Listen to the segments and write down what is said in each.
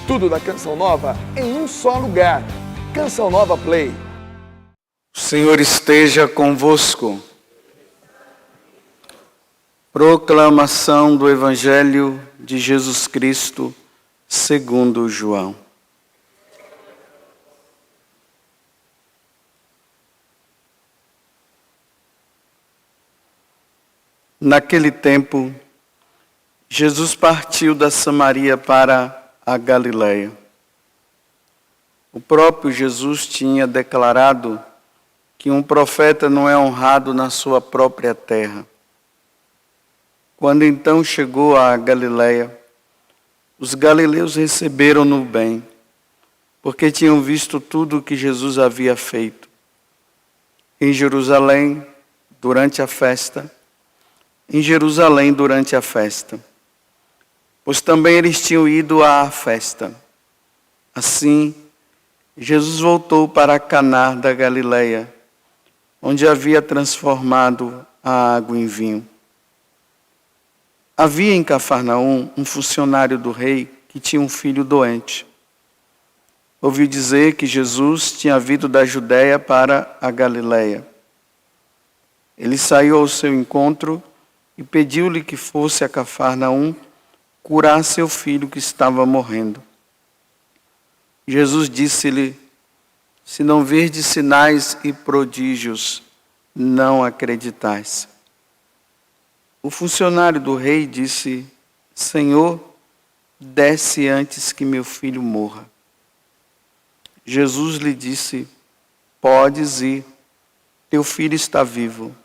Tudo da Canção Nova em um só lugar. Canção Nova Play. O Senhor esteja convosco. Proclamação do Evangelho de Jesus Cristo, segundo João. Naquele tempo, Jesus partiu da Samaria para a Galileia. O próprio Jesus tinha declarado que um profeta não é honrado na sua própria terra. Quando então chegou à Galileia, os galileus receberam-no bem, porque tinham visto tudo o que Jesus havia feito. Em Jerusalém, durante a festa, pois também eles tinham ido à festa. Assim, Jesus voltou para Caná da Galileia, onde havia transformado a água em vinho. Havia em Cafarnaum um funcionário do rei que tinha um filho doente. Ouviu dizer que Jesus tinha vindo da Judéia para a Galileia. Ele saiu ao seu encontro e pediu-lhe que fosse a Cafarnaum curar seu filho que estava morrendo. Jesus disse-lhe: se não virdes sinais e prodígios, não acreditais. O funcionário do rei disse: Senhor, desce antes que meu filho morra. Jesus lhe disse: podes ir, teu filho está vivo.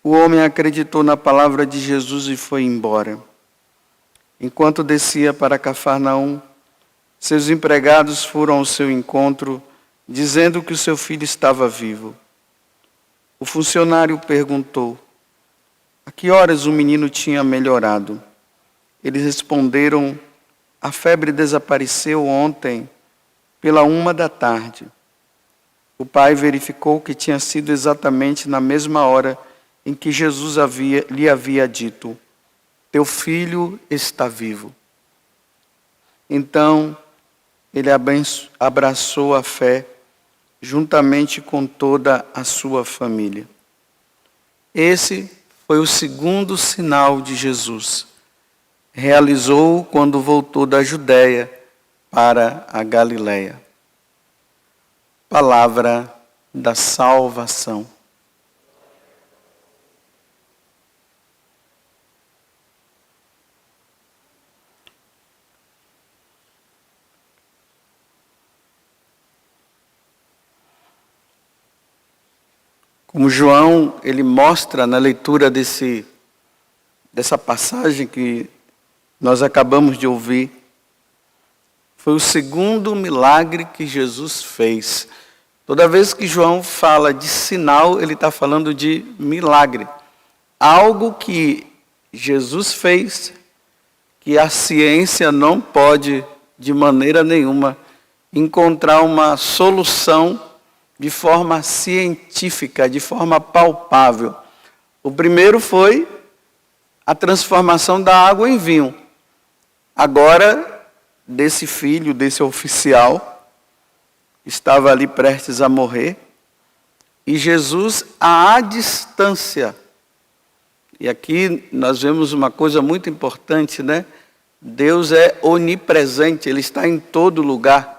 O homem acreditou na palavra de Jesus e foi embora. Enquanto descia para Cafarnaum, seus empregados foram ao seu encontro, dizendo que o seu filho estava vivo. O funcionário perguntou: a que horas o menino tinha melhorado? Eles responderam: a febre desapareceu ontem, pela 13h. O pai verificou que tinha sido exatamente na mesma hora em que Jesus lhe havia dito: teu filho está vivo. Então, ele abraçou a fé, juntamente com toda a sua família. Esse foi o segundo sinal de Jesus. Realizou quando voltou da Judéia para a Galileia. Palavra da salvação. Como João, ele mostra na leitura dessa passagem que nós acabamos de ouvir, foi o segundo milagre que Jesus fez. Toda vez que João fala de sinal, ele está falando de milagre. Algo que Jesus fez, que a ciência não pode, de maneira nenhuma, encontrar uma solução de forma científica, de forma palpável. O primeiro foi a transformação da água em vinho. Agora, desse filho, desse oficial, estava ali prestes a morrer, e Jesus, à distância. E aqui nós vemos uma coisa muito importante, né? Deus é onipresente, Ele está em todo lugar.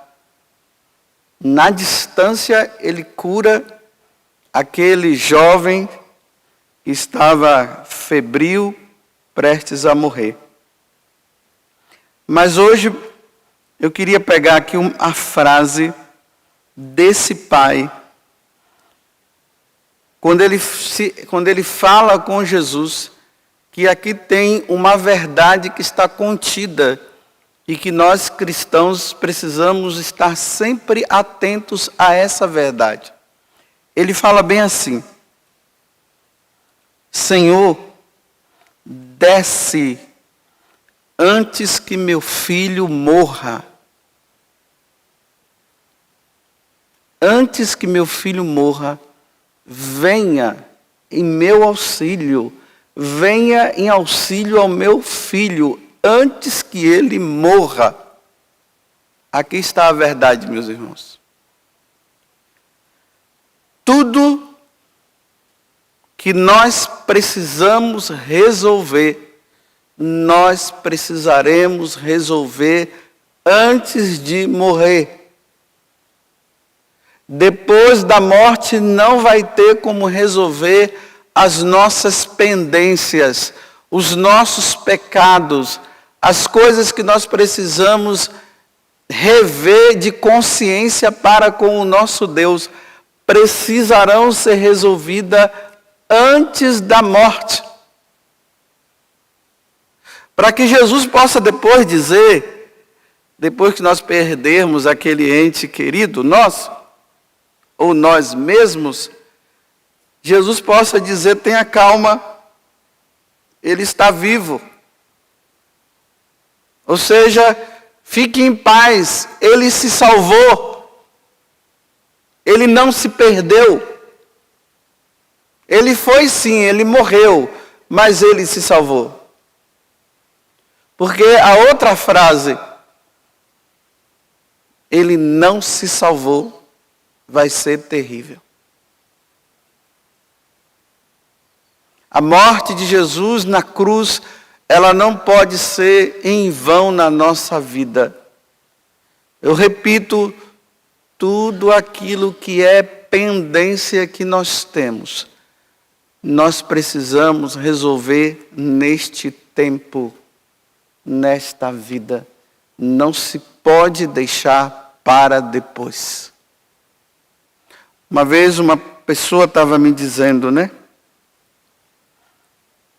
Na distância, Ele cura aquele jovem que estava febril, prestes a morrer. Mas hoje, eu queria pegar aqui a frase desse pai, quando ele fala com Jesus, que aqui tem uma verdade que está contida, e que nós cristãos precisamos estar sempre atentos a essa verdade. Ele fala bem assim: Senhor, desce antes que meu filho morra. Antes que meu filho morra, venha em meu auxílio, venha em auxílio ao meu filho, antes que ele morra. Aqui está a verdade, meus irmãos. Tudo que nós precisamos resolver, nós precisaremos resolver antes de morrer. Depois da morte não vai ter como resolver as nossas pendências, os nossos pecados, as coisas que nós precisamos rever de consciência para com o nosso Deus, precisarão ser resolvidas antes da morte. Para que Jesus possa depois dizer, depois que nós perdermos aquele ente querido nosso, ou nós mesmos, Jesus possa dizer: tenha calma, ele está vivo. Ou seja, fique em paz, ele se salvou, ele não se perdeu. Ele foi sim, ele morreu, mas ele se salvou. Porque a outra frase, ele não se salvou, vai ser terrível. A morte de Jesus na cruz, ela não pode ser em vão na nossa vida. Eu repito, tudo aquilo que é pendência que nós temos, nós precisamos resolver neste tempo, nesta vida. Não se pode deixar para depois. Uma vez uma pessoa estava me dizendo, né?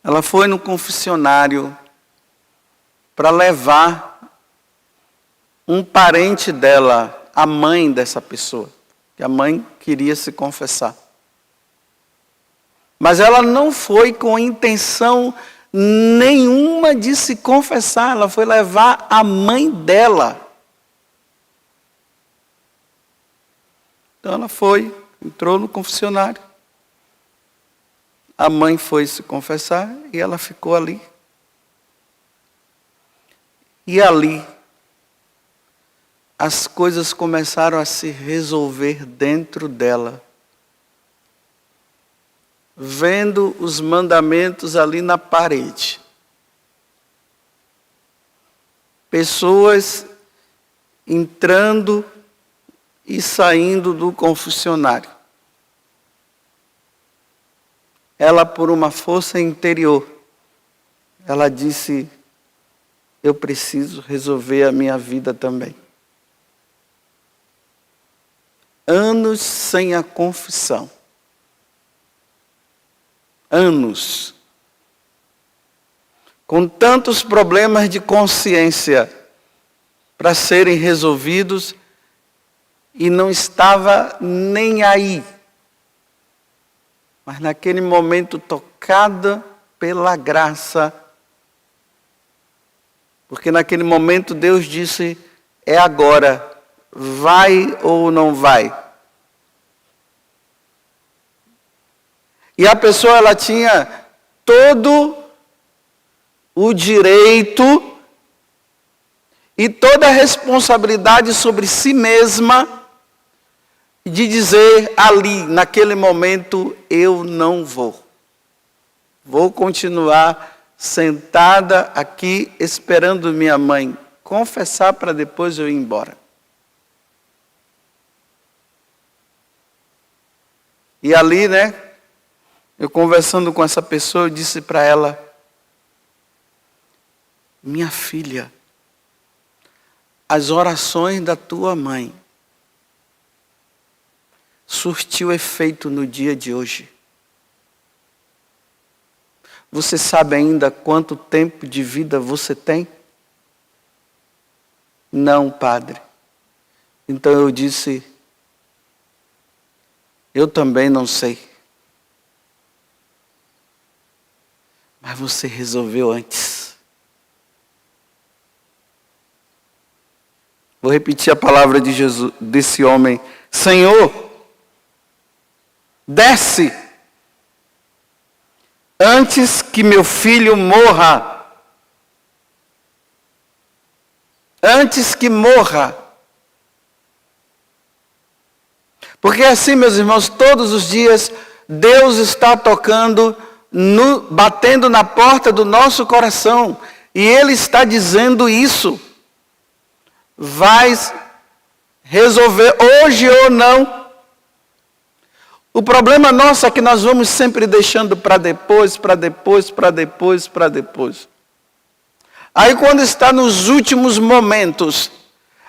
Ela foi no confessionário para levar um parente dela, a mãe dessa pessoa, que a mãe queria se confessar. Mas ela não foi com intenção nenhuma de se confessar, ela foi levar a mãe dela. Então ela foi, entrou no confessionário. A mãe foi se confessar e ela ficou ali. E ali, as coisas começaram a se resolver dentro dela. Vendo os mandamentos ali na parede. Pessoas entrando e saindo do confessionário. Ela, por uma força interior, ela disse: eu preciso resolver a minha vida também. Anos sem a confissão. Anos. Com tantos problemas de consciência para serem resolvidos e não estava nem aí. Mas naquele momento, tocada pela graça, porque naquele momento Deus disse: é agora, vai ou não vai? E a pessoa, ela tinha todo o direito e toda a responsabilidade sobre si mesma de dizer ali, naquele momento: eu não vou. Vou continuar sentada aqui esperando minha mãe confessar para depois eu ir embora. E ali, né, eu conversando com essa pessoa, eu disse para ela: minha filha, as orações da tua mãe surtiu efeito no dia de hoje. Você sabe ainda quanto tempo de vida você tem? Não, padre. Então eu disse: eu também não sei. Mas você resolveu antes. Vou repetir a palavra de Jesus, desse homem: Senhor, desce antes que meu filho morra. Antes que morra. Porque assim, meus irmãos, todos os dias, Deus está tocando, batendo na porta do nosso coração. E Ele está dizendo isso. Vai resolver hoje ou não. O problema nosso é que nós vamos sempre deixando para depois, para depois, para depois, para depois. Aí quando está nos últimos momentos,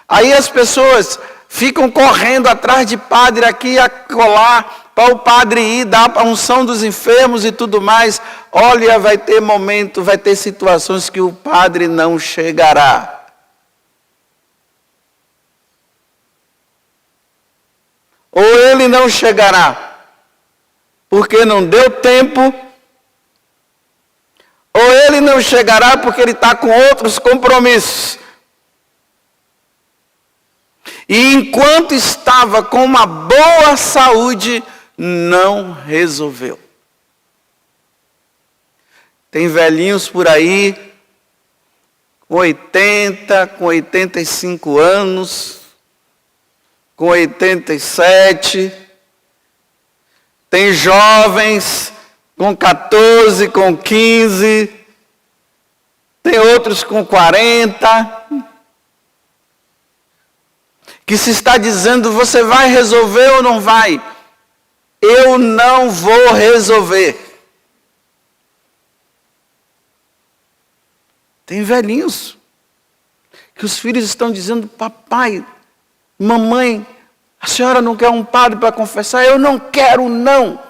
aí as pessoas ficam correndo atrás de padre aqui e acolá, para o padre ir dar a unção dos enfermos e tudo mais. Olha, vai ter momento, vai ter situações que o padre não chegará. Ou ele não chegará, porque não deu tempo, ou ele não chegará porque ele está com outros compromissos. E enquanto estava com uma boa saúde, não resolveu. Tem velhinhos por aí, com 80, com 85 anos, com 87. Tem jovens com 14, com 15. Tem outros com 40. Que se está dizendo, você vai resolver ou não vai? Eu não vou resolver. Tem velhinhos que os filhos estão dizendo, papai, mamãe, a senhora não quer um padre para confessar? Eu não quero, não.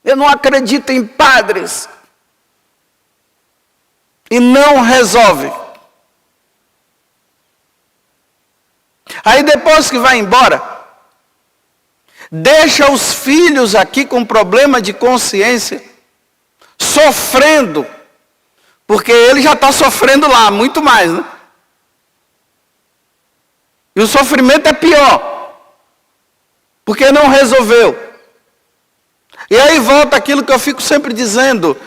Eu não acredito em padres. E não resolve. Aí depois que vai embora, deixa os filhos aqui com problema de consciência, sofrendo, porque ele já está sofrendo lá, muito mais, né? E o sofrimento é pior, porque não resolveu. E aí volta aquilo que eu fico sempre dizendo,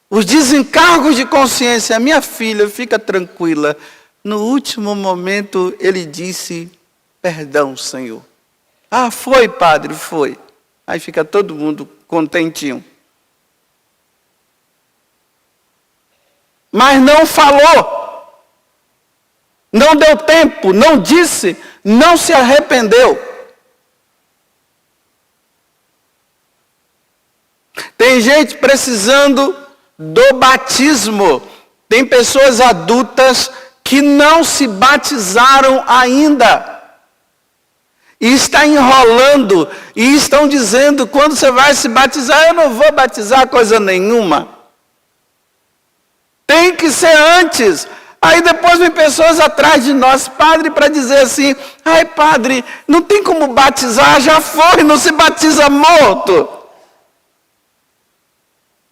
os desencargos de consciência. Minha filha, fica tranquila, no último momento ele disse, perdão, Senhor. Ah, foi, padre, foi. Aí fica todo mundo contentinho. Mas não falou. Não deu tempo, não disse, não se arrependeu. Tem gente precisando do batismo. Tem pessoas adultas que não se batizaram ainda. E está enrolando. E estão dizendo, quando você vai se batizar, eu não vou batizar coisa nenhuma. Tem que ser antes. Aí depois vem pessoas atrás de nós, padre, para dizer assim, ai padre, não tem como batizar, já foi, não se batiza morto.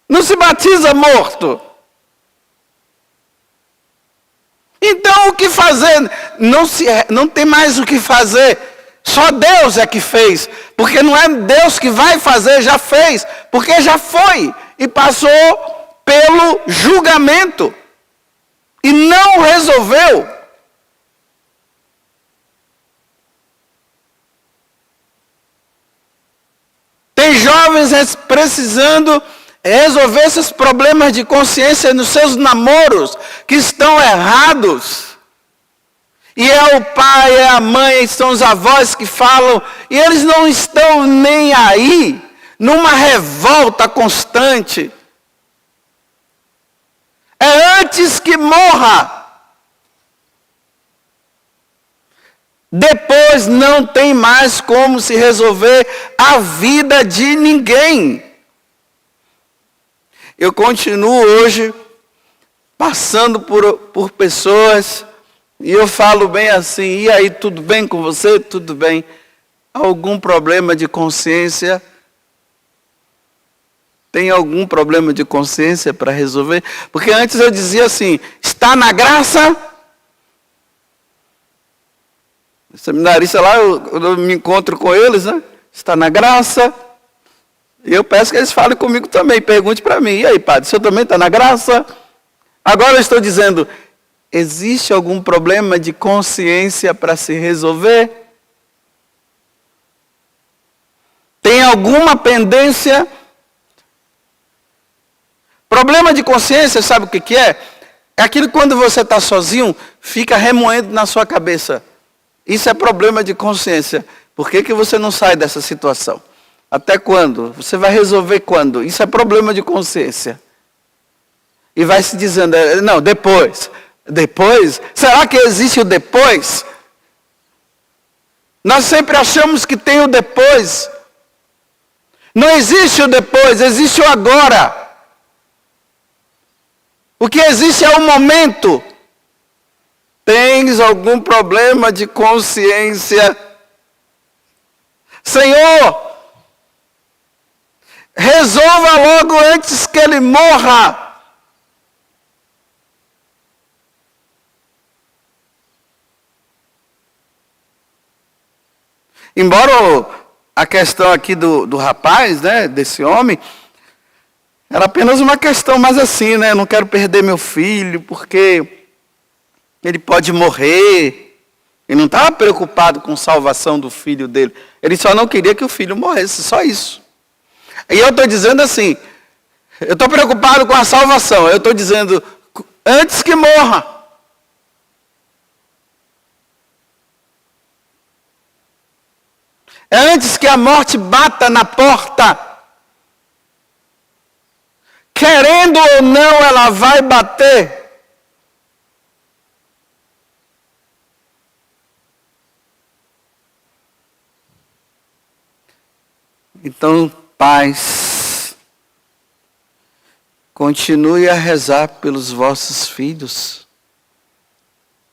Não se batiza morto. Então o que fazer? Não tem mais o que fazer. Só Deus é que fez. Porque não é Deus que vai fazer, já fez. Porque já foi. E passou pelo julgamento. E não resolveu. Tem jovens precisando resolver esses problemas de consciência nos seus namoros, que estão errados. E é o pai, é a mãe, são os avós que falam, e eles não estão nem aí, numa revolta constante. É antes que morra. Depois não tem mais como se resolver a vida de ninguém. Eu continuo hoje passando por pessoas e eu falo bem assim, e aí, tudo bem com você? Tudo bem. Algum problema de consciência? Tem algum problema de consciência para resolver? Porque antes eu dizia assim, está na graça? O seminarista lá, eu me encontro com eles, né? Está na graça? E eu peço que eles falem comigo também, pergunte para mim, e aí padre, o senhor também está na graça? Agora eu estou dizendo, existe algum problema de consciência para se resolver? Tem alguma pendência? Problema de consciência, sabe o que é? É aquilo que quando você está sozinho, fica remoendo na sua cabeça. Isso é problema de consciência. Por que você não sai dessa situação? Até quando? Você vai resolver quando? Isso é problema de consciência. E vai se dizendo, não, depois. Depois? Será que existe o depois? Nós sempre achamos que tem o depois. Não existe o depois, existe o agora. O que existe é o momento. Tens algum problema de consciência? Senhor, resolva logo antes que ele morra. Embora a questão aqui do rapaz, né, desse homem, era apenas uma questão mais assim, né? Eu não quero perder meu filho, porque ele pode morrer. Ele não estava preocupado com a salvação do filho dele. Ele só não queria que o filho morresse, só isso. E eu estou dizendo assim, eu estou preocupado com a salvação. Eu estou dizendo, antes que morra. É antes que a morte bata na porta. Querendo ou não, ela vai bater. Então, pais, continue a rezar pelos vossos filhos,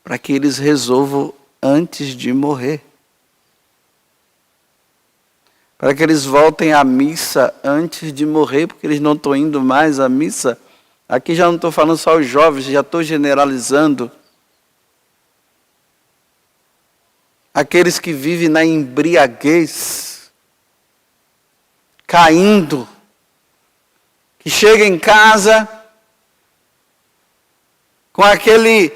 para que eles resolvam antes de morrer. Para que eles voltem à missa antes de morrer, porque eles não estão indo mais à missa. Aqui já não estou falando só os jovens, já estou generalizando. Aqueles que vivem na embriaguez, caindo, que chegam em casa com aquele,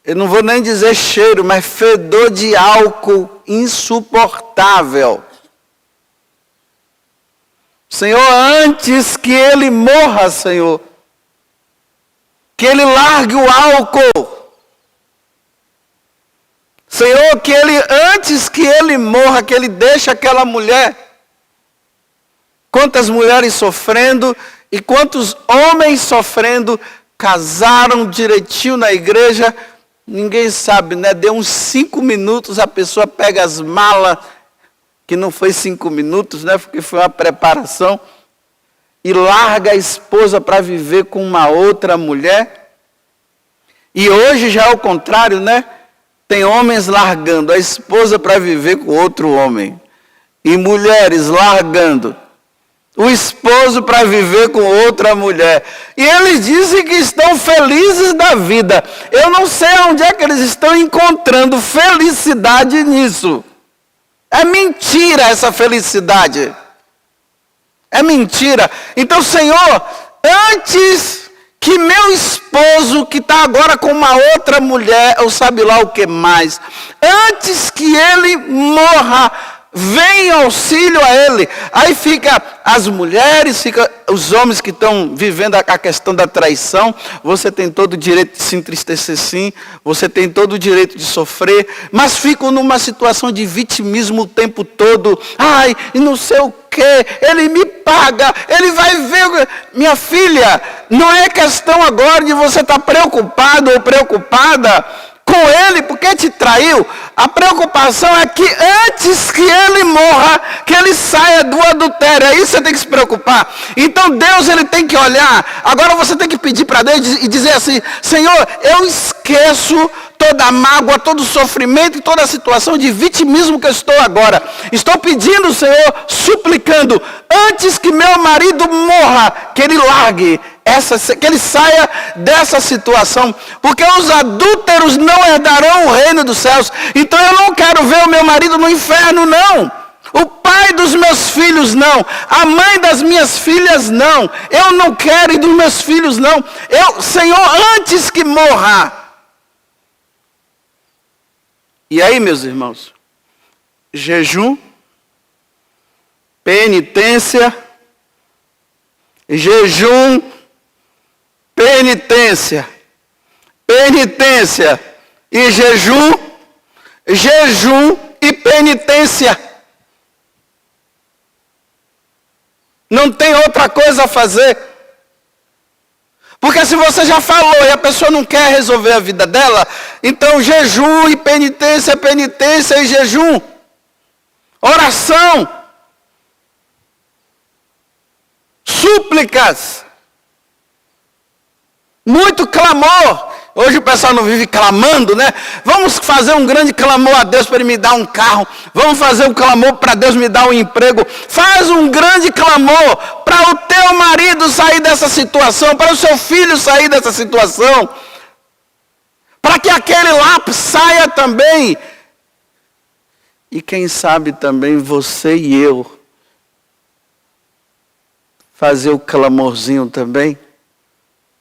eu não vou nem dizer cheiro, mas fedor de álcool insuportável. Senhor, antes que ele morra, Senhor, que ele largue o álcool. Senhor, que ele, antes que ele morra, que ele deixe aquela mulher. Quantas mulheres sofrendo e quantos homens sofrendo, casaram direitinho na igreja. Ninguém sabe, né? Deu uns 5 minutos, a pessoa pega as malas, que não foi 5 minutos, né? Porque foi uma preparação, e larga a esposa para viver com uma outra mulher. E hoje já é o contrário, né? Tem homens largando a esposa para viver com outro homem. E mulheres largando o esposo para viver com outra mulher. E eles dizem que estão felizes da vida. Eu não sei onde é que eles estão encontrando felicidade nisso. É mentira essa felicidade. É mentira. Então, Senhor, antes que meu esposo, que está agora com uma outra mulher, ou sabe lá o que mais, antes que ele morra, vem em auxílio a ele. Aí fica as mulheres, fica os homens que estão vivendo a questão da traição. Você tem todo o direito de se entristecer, sim. Você tem todo o direito de sofrer. Mas ficam numa situação de vitimismo o tempo todo. Ai, e não sei o quê. Ele me paga. Ele vai ver. Minha filha, não é questão agora de você estar preocupado ou preocupada com ele, porque te traiu. A preocupação é que antes que ele morra, que ele saia do adultério. É isso que você tem que se preocupar. Então Deus, ele tem que olhar. Agora você tem que pedir para Deus e dizer assim: Senhor, eu esqueço toda a mágoa, todo o sofrimento e toda a situação de vitimismo que eu estou agora. Estou pedindo, Senhor, suplicando, antes que meu marido morra, que ele largue, que ele saia dessa situação, porque os adúlteros não herdarão o reino dos céus. Então eu não quero ver o meu marido no inferno, não. O pai dos meus filhos, não. A mãe das minhas filhas, não. Eu não quero, e dos meus filhos, não. Senhor, antes que morra. E aí, meus irmãos, jejum, penitência, jejum, penitência, penitência e jejum, jejum e penitência. Não tem outra coisa a fazer. Porque se você já falou e a pessoa não quer resolver a vida dela, então jejum e penitência, penitência e jejum. Oração. Súplicas. Muito clamor. Hoje o pessoal não vive clamando, né? Vamos fazer um grande clamor a Deus para Ele me dar um carro. Vamos fazer um clamor para Deus me dar um emprego. Faz um grande clamor para o teu marido sair dessa situação, para o seu filho sair dessa situação. Para que aquele lápis saia também. E quem sabe também você e eu fazer o clamorzinho também,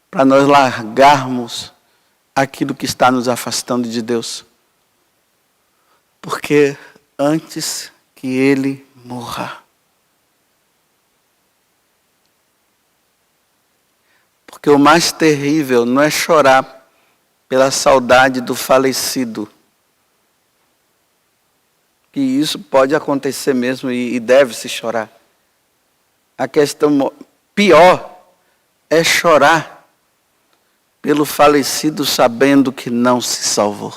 para nós largarmos aquilo que está nos afastando de Deus. Porque antes que ele morra, porque o mais terrível não é chorar pela saudade do falecido, que isso pode acontecer mesmo e deve-se chorar. A questão pior é chorar pelo falecido sabendo que não se salvou.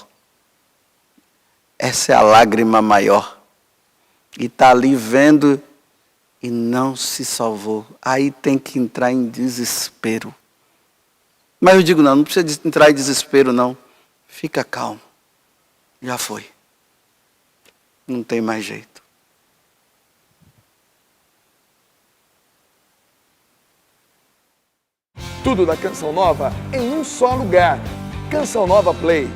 Essa é a lágrima maior. E está ali vendo e não se salvou. Aí tem que entrar em desespero. Mas eu digo, não precisa entrar em desespero não. Fica calmo. Já foi. Não tem mais jeito. Tudo da Canção Nova em um só lugar. Canção Nova Play.